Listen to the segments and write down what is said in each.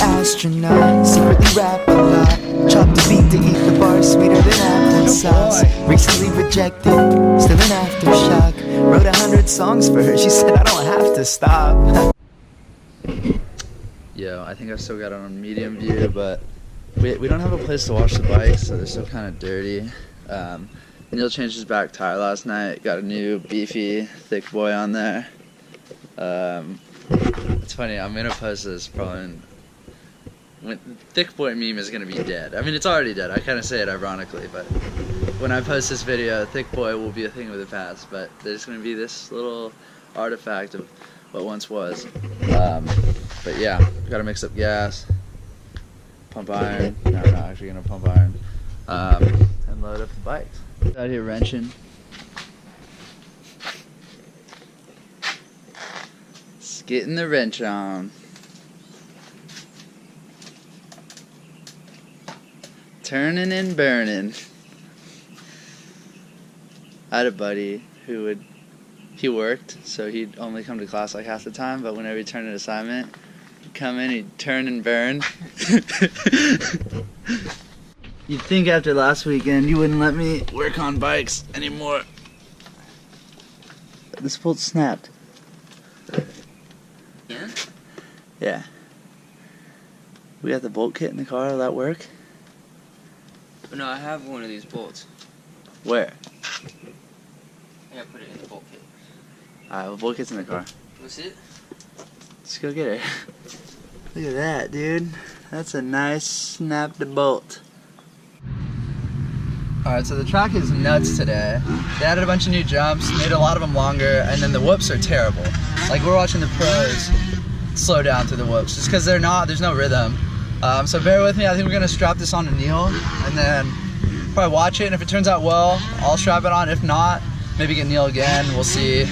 astronaut, secretly rap a lot, chop the beat to eat the bar sweeter than applesauce. Recently rejected, still an aftershock. Wrote 100 songs for her, she said I don't have to stop. Yo, I think I've still got it on medium view, but we don't have a place to wash the bikes, so they're still kind of dirty. Neil changed his back tire last night, got a new beefy thick boy on there. It's funny, I'm gonna post this probably when thick boy meme is gonna be dead. I mean, it's already dead, I kind of say it ironically, but when I post this video, thick boy will be a thing of the past, but there's gonna be this little artifact of what once was. But yeah, gotta mix up gas, pump iron. No, we're not actually gonna pump iron. And load up the bikes. Out here wrenching. Just getting the wrench on. Turning and burning. I had a buddy who he worked, so he'd only come to class like half the time, but whenever he turned an assignment, he'd come in, he'd turn and burn. You'd think after last weekend you wouldn't let me work on bikes anymore. This bolt snapped. Yeah? Yeah. We got the bolt kit in the car, will that work? No, I have one of these bolts. Where? I gotta put it in the bolt kit. Alright, well, bolt kit's in the car. What's it? Let's go get her. Look at that, dude. That's a nice snapped bolt. Alright, so the track is nuts today. They added a bunch of new jumps, made a lot of them longer, and then the whoops are terrible. Like, we're watching the pros slow down through the whoops, just because there's no rhythm. So bear with me, I think we're gonna strap this on to Neil, and then probably watch it, and if it turns out well, I'll strap it on. If not, maybe get Neil again, we'll see.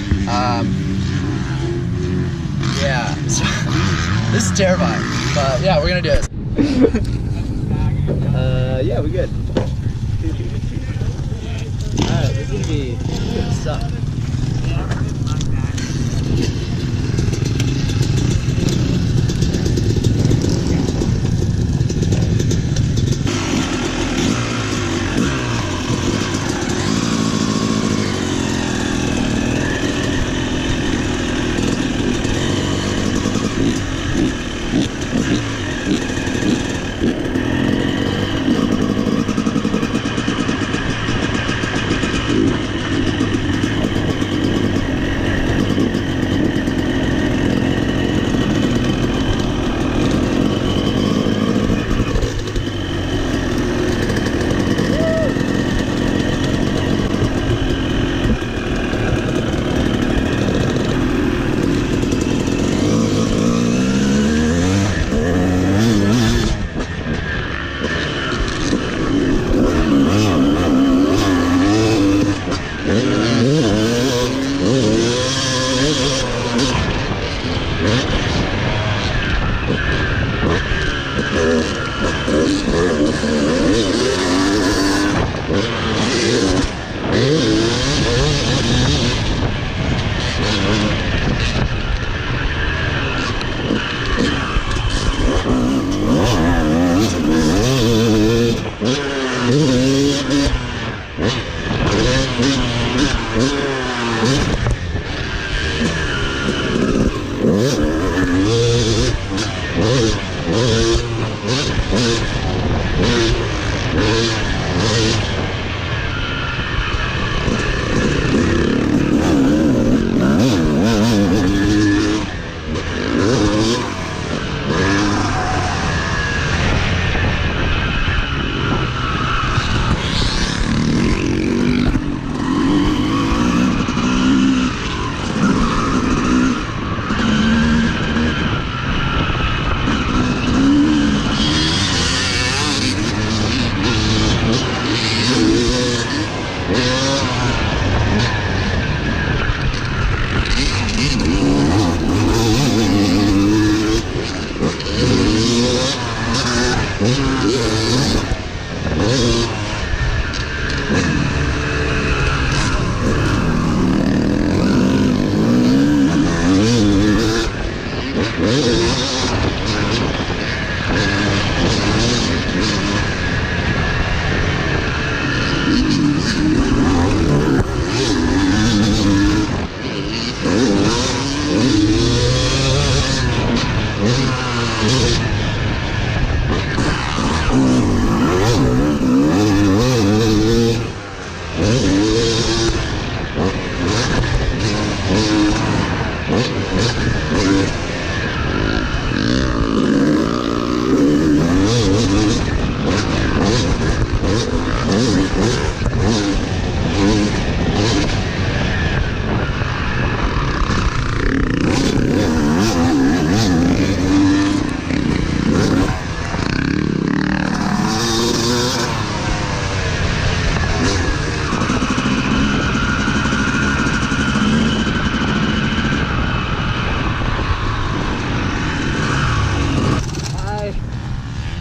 Yeah, so, this is terrifying, but yeah, we're gonna do it. Yeah, we're good. Alright, this is gonna suck.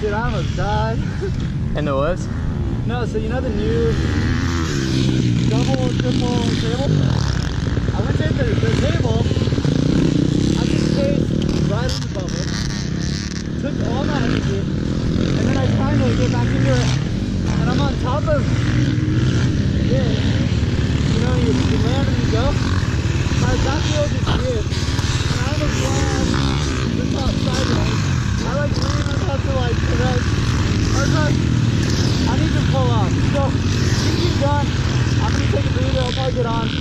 Dude, I almost died. In the woods? No, so you know the new double, triple table? I went to the table, I just stayed right in the bubble, took all my energy, and then I finally get back into it, and I'm on top of this. You know, you land and you go. My back wheel just weird, and I almost land the top sideways. I like lean on top to like correct. I need to pull off. So you keep going. I'm gonna take a breather. I'll probably get on in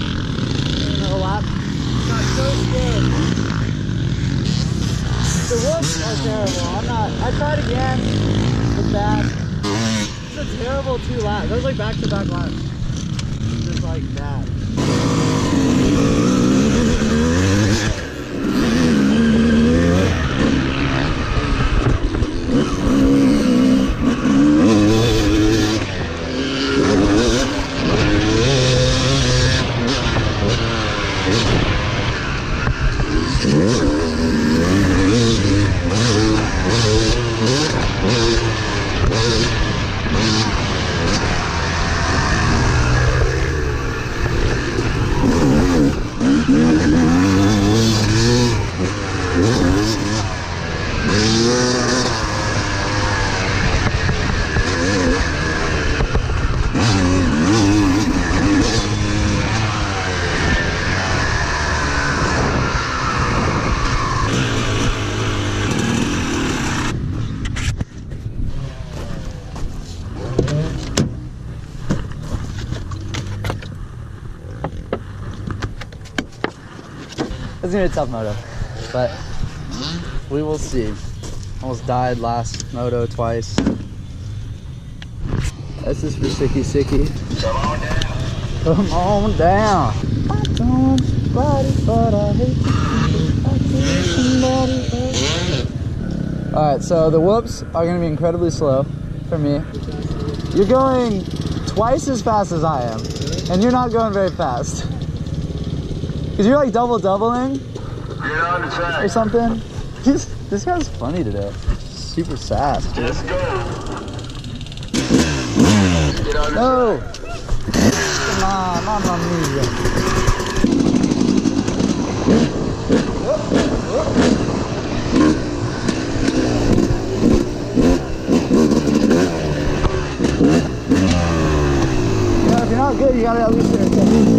a lap. I'm so scared. The whoops are terrible. I tried again. It's bad. It's a terrible 2 laps. Those like back-to-back laps. Just like that. It's gonna be a tough moto, but we will see. Almost died last moto twice. This is for Sicky Sicky. Come on down. I don't somebody, but I hate somebody. Alright, so the whoops are gonna be incredibly slow for me. You're going twice as fast as I am, and you're not going very fast. Cause you're like doubling or something. This guy's funny today. Super sass, dude. Let's go. No. Come on, Mamma Mia. Yeah, if you're not good, you gotta at least entertain.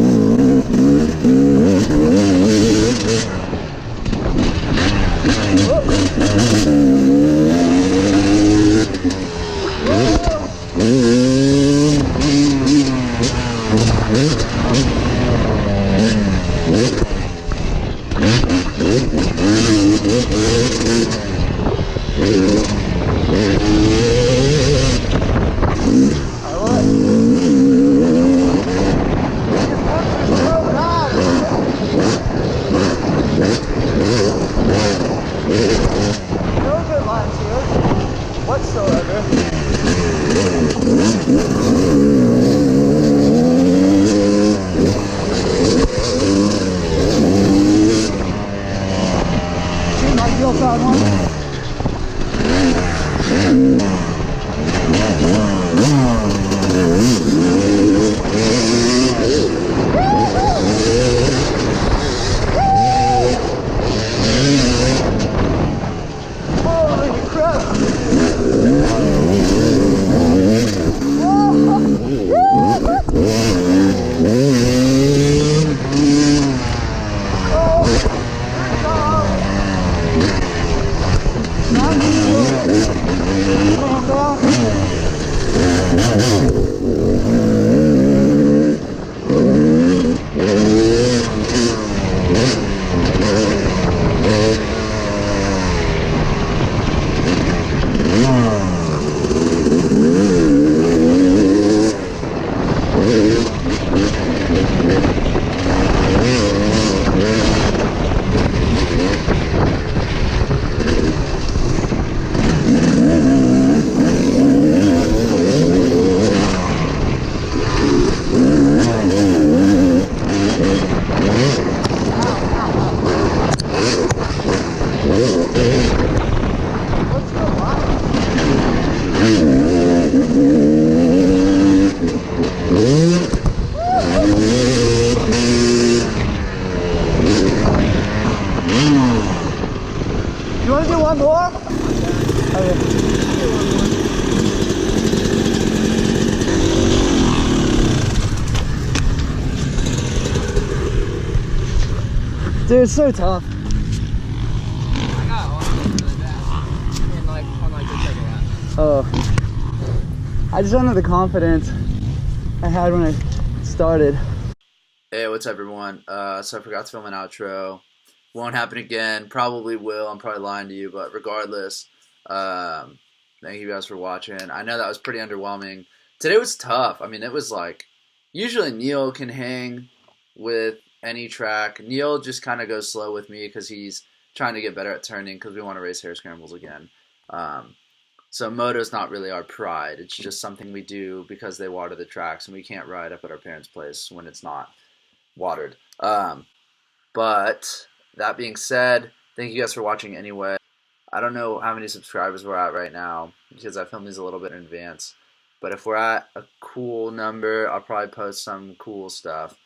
Hand down. You want to do one more? Okay. Dude, it's so tough. I got on really bad. And like on like the second lap. Oh. I just don't have the confidence I had when I started. Hey, what's up, everyone? So I forgot to film an outro. Won't happen again. Probably will. I'm probably lying to you, but regardless, thank you guys for watching. I know that was pretty underwhelming. Today was tough. I mean, it was like, usually Neil can hang with any track. Neil just kind of goes slow with me because he's trying to get better at turning because we want to race hair scrambles again. So moto's not really our pride. It's just something we do because they water the tracks and we can't ride up at our parents' place when it's not watered. But that being said, thank you guys for watching anyway. I don't know how many subscribers we're at right now because I filmed these a little bit in advance. But if we're at a cool number, I'll probably post some cool stuff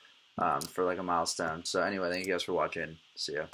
for like a milestone. So anyway, thank you guys for watching. See ya.